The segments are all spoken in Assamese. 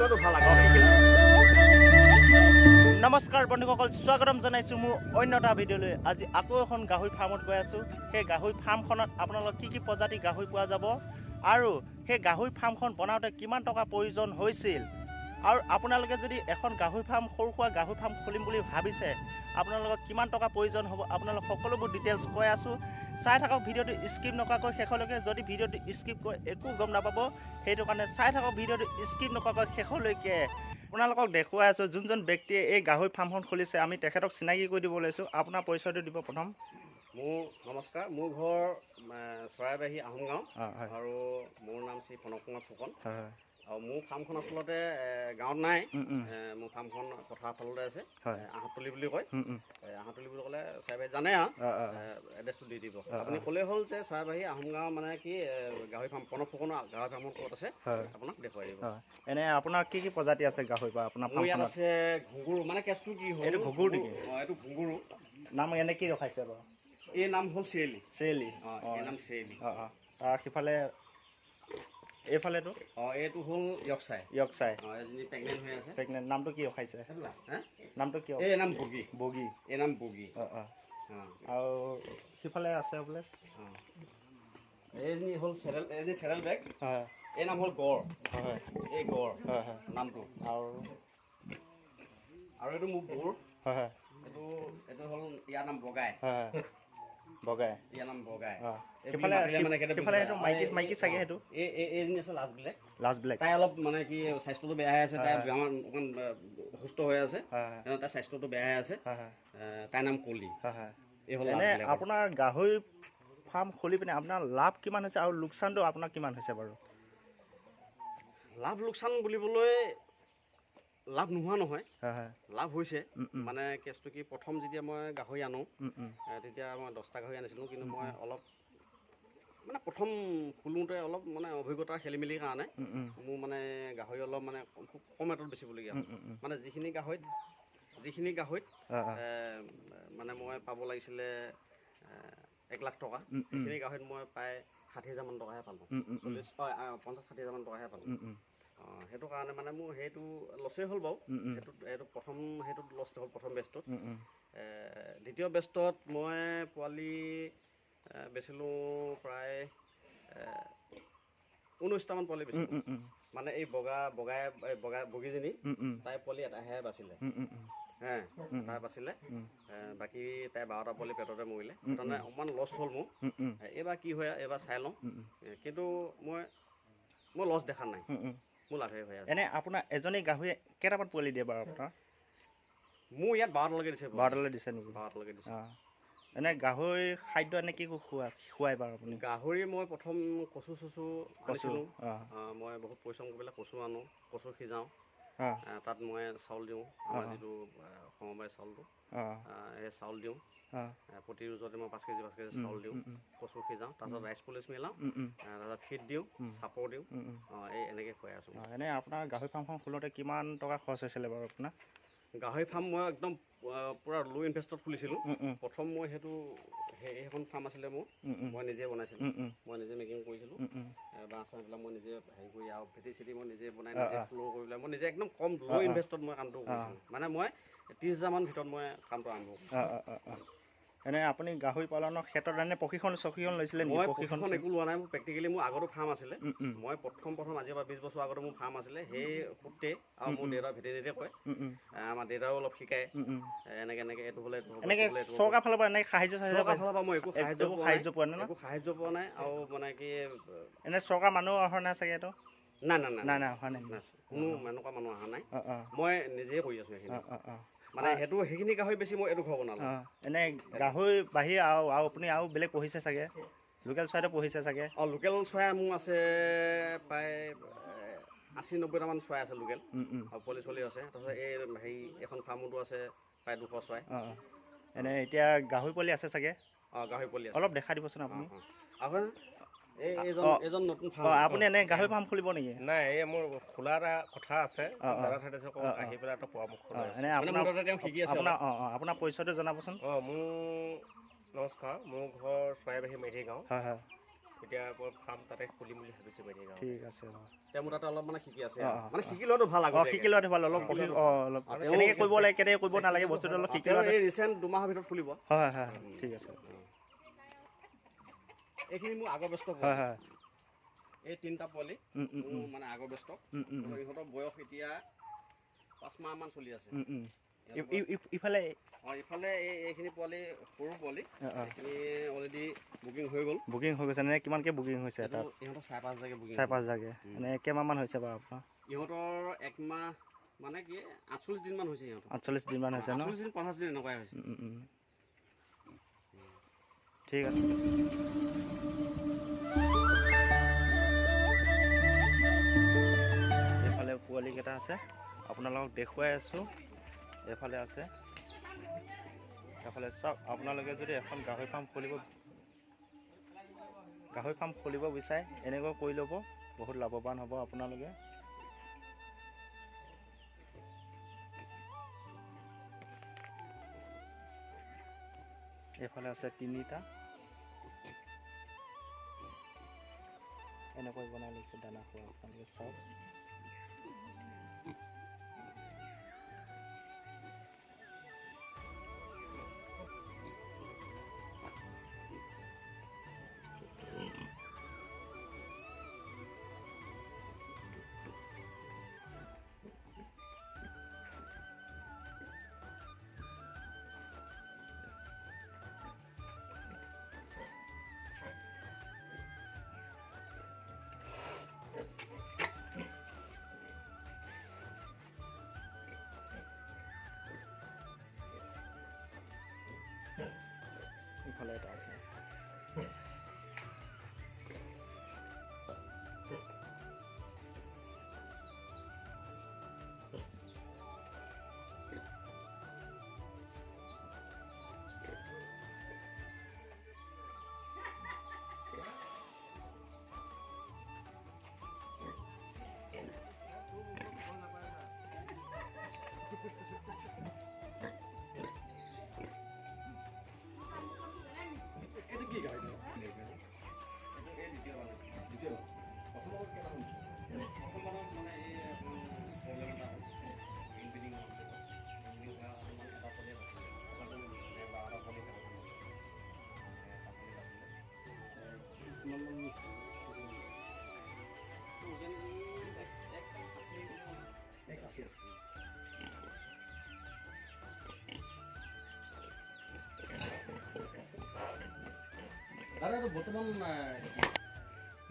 ভিডিঅ'টো ভাল লাগক। নমস্কাৰ বন্ধুসকল, স্বাগতম জনাইছোঁ মোৰ অন্য এটা ভিডিঅ'লৈ। আজি আকৌ এখন গাহৰি ফাৰ্মত গৈ আছোঁ। সেই গাহৰি ফাৰ্মখনত আপোনালোক কি প্ৰজাতি গাহৰি পোৱা যাব আৰু সেই গাহৰি ফাৰ্মখন বনাওঁতে কিমান টকা প্ৰয়োজন হৈছিল, আৰু আপোনালোকে যদি এখন গাহৰি ফাৰ্ম সৰু সুৰা গাহৰি ফাৰ্ম খুলিম বুলি ভাবিছে আপোনালোকক কিমান টকা প্ৰয়োজন হ'ব, আপোনালোক সকলোবোৰ ডিটেইলছ কৈ আছোঁ। চাই থাকক ভিডিঅ'টো স্কিপ নকৰাকৈ শেষলৈকে। যদি ভিডিঅ'টো স্কিপ কৰে একো গম নাপাব, সেইটো কাৰণে চাই থাকক ভিডিঅ'টো স্কিপ নকৰাকৈ শেষলৈকে। আপোনালোকক দেখুৱাই আছোঁ যোনজন ব্যক্তিয়ে এই গাহৰি ফাৰ্মখন খুলিছে, আমি তেখেতক চিনাকি কৰি দিব লৈছোঁ। আপোনাৰ পৰিচয়টো দিব প্ৰথম। মোৰ নমস্কাৰ, মোৰ ঘৰ চৰাইবাহী আহোম গাঁও আৰু মোৰ নাম শ্ৰী প্ৰণৱ কুমাৰ ফুকন। আৰু মোৰ ফাৰ্মখন আচলতে গাঁৱত নাই, মোৰ ফাৰ্মখন পথাৰ ফালতে আছে, আহঁতলি বুলি কয়। আহঁতলি বুলি ক'লে চৰাইবাহী জানে আৰু এড্ৰেছটো দি দিব। আপুনি ক'লেই হ'ল যে চৰাইবাহী আহোম গাঁও মানে কি গাহৰি ফাৰ্ম প্ৰণৱ ফুকনৰ গাহৰি ফাৰ্মখন ক'ত আছে আপোনাক দেখুৱাই দিব। এনে আপোনাৰ কি প্ৰজাতি আছে গাহৰি পৰা আপোনাৰ মোৰ ইয়াত আছে ঘুগুৰু, মানে কেছটো কি হ'ল, এইটো ঘুগুৰু নেকি? এইটো ঘুগুৰু। নাম এনে কি ৰখাইছে বাৰু? এই নাম হ'ল চেৰেলি। চেৰেলি, এই নাম চেৰেলি। তাৰ সিফালে এইফালেতো এইটো হ'ল য়কচাই। য়কচাই এজনী প্ৰেগনেণ্ট হৈ আছে। প্ৰেগনেণ্ট। নামটো কি ৰখাইছে? নামটো কি? এই নাম বগী। বগী। এই নাম বগী। আৰু সিফালে আছে বোলে এইজনী হ'ল এজনী চেৰেল বেগ। হয়। এই নাম হ'ল গড়। হয় এই গড় হয় হয় নামটো। আৰু এইটো মোৰ বোৰ। হয় হয়। এইটো হ'ল ইয়াৰ নাম বগাই। হয় বগাই। ইয়াৰ নাম বগাই। সিফালে সেইটো মাইকী চাগে সেইটো। এইজনী আছে লাষ্ট ব্লেক। Last black. তাই অলপ মানে কি স্বাস্থ্যটো বেয়া হৈ আছে, তাই অকণমান সুস্থ হৈ আছে, তাইৰ স্বাস্থ্যটো বেয়া হৈ আছে। তাইৰ নাম কলি। এই হ'ল এনে আপোনাৰ গাহৰি ফাৰ্ম খুলি পিনে আপোনাৰ লাভ কিমান হৈছে আৰু লোকচানটো আপোনাৰ কিমান হৈছে বাৰু? লাভ লোকচান বুলিবলৈ লাভ নোহোৱা নহয়, লাভ হৈছে। মানে কেছটো কি, প্ৰথম যেতিয়া মই গাহৰি আনো তেতিয়া মই 10টা গাহৰি আনিছিলোঁ, কিন্তু মই অলপ মানে প্ৰথম খোলোতে অলপ মানে অভিজ্ঞতা খেলি মেলিৰ কাৰণে মোৰ মানে গাহৰি অলপ মানে খুব কম ৰেটত বেচিবলগীয়া হ'ল। মানে যিখিনি গাহৰিত মানে মই পাব লাগিছিলে 1 লাখ টকা, সেইখিনি গাহৰিত মই প্ৰায় 60,000 মান টকাহে পালোঁ। 50-60,000 মান টকাহে পালোঁ। সেইটো কাৰণে মানে মোৰ সেইটো লছেই হ'ল বাৰু। এইটো প্ৰথম সেইটোত লছ হ'ল প্ৰথম বেষ্টটোত। দ্বিতীয় বেষ্টত মই পোৱালি বেচিলোঁ প্ৰায় 19টামান পোৱালি বেচিলোঁ। মানে এই বগীজনী তাই পোৱালি এটাহে বাচিলে। তাই বাচিলে, বাকী তাই 12টা পোৱালি পেটতে মৰিলে। তাৰমানে অকণমান লছ হ'ল মোৰ। এইবাৰ কি হয় এইবাৰ চাই লওঁ, কিন্তু মই লছ দেখা নাই, মোৰ লাভে হৈ আছে। এনে আপোনাৰ এজনী গাহৰি কেইটামান পোৱালি দিয়ে বাৰু আপোনাৰ? মোৰ ইয়াত 12টালৈকে দিছে। 12টালৈ দিছে নেকি? 12টালৈকে দিছে। এনে গাহৰি খাদ্য এনে কি খুৱাই বাৰু আপুনি? গাহৰি মই প্ৰথম কচু আনিছিলোঁ। মই বহুত পৰিশ্ৰম কৰি পেলাই কচু আনো, কচু সিজাওঁ, তাত মই চাউল দিওঁ, আমাৰ যিটো সমবায় চাউলটো, সেই চাউল দিওঁ। প্ৰতি ৰোজতে মই 5 কেজি চাউল দিওঁ, কচু সিজাওঁ, তাৰপিছত ৰাইচ পলিচ মিলাওঁ, তাৰপিছত ফিড দিওঁ, চাপৰ দিওঁ, এই এনেকৈ খুৱাই আছোঁ। এনেই আপোনাৰ গাহৰি ফাৰ্মখন খোলোতে কিমান টকা খৰচ হৈছিলে বাৰু আপোনাৰ? গাহৰি ফাৰ্ম মই একদম পূৰা ল' ইনভেষ্টত খুলিছিলোঁ। প্ৰথম মই সেইখন ফাৰ্ম আছিলে মোৰ, মই নিজে বনাইছিলোঁ, মই নিজে মেকিং কৰিছিলোঁ, বাঁহ চাহবিলাক মই নিজে হেৰি কৰি আৰু ভেটি চেটি মই নিজে বনাই নিজে ফ্ল'ৰ কৰি পেলাই মই নিজে একদম কম ল' ইনভেষ্টত মই কামটো কৰিছিলোঁ। মানে মই 30,000 মান ভিতৰত মই কামটো আৰম্ভ কৰিছোঁ। এনে আপুনি গাহৰি পালনৰ ক্ষেত্ৰত এনে প্ৰশিক্ষণ লৈছিলে নেকি? মই প্ৰশিক্ষণ একো লোৱা নাই। মোৰ প্ৰেক্টিকেলি মোৰ আগতো ফাৰ্ম আছিলে। মই প্ৰথম আজিৰ পৰা 20 বছৰ আগতে মোৰ ফাৰ্ম আছিলে। সেই সূত্ৰে আৰু মোৰ দেউতা ভেটেৰিনেৰীতে কয়, আমাৰ দেউতাও অলপ শিকায়, এনেকৈ এইটো হ'লে চৰকাৰ ফালৰ পৰা এনেকৈ সাহাৰ্য মই একো সাহাৰ্য পোৱা নাই। আৰু মানে কি এনে চৰকাৰ মানুহ অহা নাই চাগে? এইটো নাই অহা নাই, কোনো এনেকুৱা মানুহ অহা নাই। মই নিজেই কৰি আছোঁ সেইখিনি। মানে সেইখিনি গাহৰি বেছি মই এইটো ঘৰ বনালোঁ। এনে গাহৰি বাহিৰে আৰু আপুনি আৰু বেলেগ পুহিছে চাগে? লোকেল চৰাইটো পুহিছে চাগে? লোকেল চৰাই মোৰ আছে প্ৰায় 80-90টামান চৰাই আছে লোকেল, আৰু পোৱালি চলি আছে। তাৰপিছত এখন ফাৰ্মতো আছে প্ৰায় 200 চৰাই। এনে এতিয়া গাহৰি পোৱালি আছে চাগে? গাহৰি পোৱালি আছে। অলপ দেখাই দিবচোন আপুনি। এজন নতুন আপুনি এনে গাহৰি ফাৰ্ম খুলিব নেকি? নাই, এই মোৰ খোলা এটা কথা আছে, দাদা ঠাইত আছে, আহি পেলাই এটা পৰামৰ্শ লৈ এনে আপোনাৰ পৰিচয়টো জনাবচোন। মোৰ নমস্কাৰ, মোৰ ঘৰ চৰাইবাহী মেধি গাঁও। এতিয়া ফাৰ্ম তাতে খুলিম বুলি ভাবিছোঁ বাইদেউ গাঁৱত। ঠিক আছে তেওঁ মোৰ তাতে অলপ মানে শিকি আছে অঁ, অঁ, মানে শিকি লোৱাটো ভাল শিকি লোৱাটো ভাল অলপ অলপ কেনেকৈ কৰিব লাগে কেনেকৈ কৰিব নালাগে বস্তুটো অলপ শিকি লোৱাটো এই ৰিচেণ্ট 2 মাহৰ ভিতৰত খুলিব। হয় হয় ঠিক আছে এইখিনি মোৰ আগৰ বেষ্ট হয় হয় এই 3টা পোৱালি মোৰ মানে আগৰ বেষ্ট ইহঁতৰ বয়স এতিয়া 5 মাহমান চলি আছে। ইফালে ইফালে এইখিনি পোৱালি সৰু পোৱালি এইখিনি অলৰেডি বুকিং হৈ গ'ল। বুকিং হৈ গৈছে নে কিমানকৈ বুকিং হৈছে তাত? ইহঁতৰ 5.5 হাজাৰকৈ বুকিং 5.5 হাজাৰকৈ মানে কেইমাহমান হৈছে বাৰু আপোনাৰ? ইহঁতৰ 1 মাহ মানে কি 48 দিনমান হৈছে ইহঁতৰ 48 দিনমান হৈছে ন? 48 দিন 50 দিন এনেকুৱাই হৈছে। ঠিক আছে এইফালে পোৱালিকেইটা আছে আপোনালোকক দেখুৱাই আছোঁ। এইফালে আছে এইফালে চাওক আপোনালোকে যদি এখন গাহৰি ফাৰ্ম খুলিব বিচাৰে এনেকৈ কৰি ল'ব বহুত লাভৱান হ'ব আপোনালোকে। এইফালে আছে 3টা এনেকৈ বনাই লৈছোঁ দানা খোৱা আপোনালোকে চাওক। ইফালে এটা আছে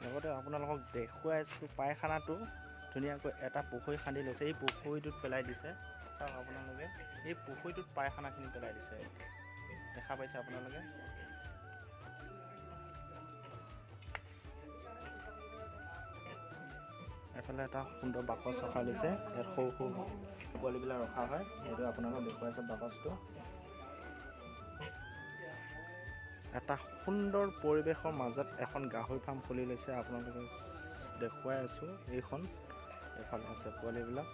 লগতে আপোনালোকক দেখুৱাই আছোঁ পায়খানাটো ধুনীয়াকৈ এটা পুখুৰী খান্দি লৈছে। এই পুখুৰীটোত পেলাই দিছে চাওক আপোনালোকে এই পুখুৰীটোত পায়খানাখিনি পেলাই দিছে দেখা পাইছে আপোনালোকে। এফালে এটা সুন্দৰ বাকচ ৰখা লৈছে ইয়াত সৰু সৰু পোৱালিবিলাক ৰখা হয় সেইটো আপোনালোকক দেখুৱাইছে বাকচটো। এটা সুন্দৰ পৰিৱেশৰ মাজত এখন গাহৰি ফাৰ্ম খুলি লৈছে আপোনালোকে দেখুৱাই আছোঁ এইখন। এইফালে আছে পোৱালিবিলাক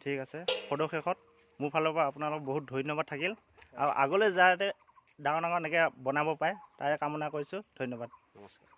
ঠিক আছে। সদশেষত মোৰ ফালৰ পৰা আপোনালোক বহুত ধন্যবাদ থাকিল আৰু আগলৈ যাতে ডাঙৰ ডাঙৰ এনেকৈ বনাব পাৰে তাৰে কামনা কৰিছোঁ। ধন্যবাদ, নমস্কাৰ।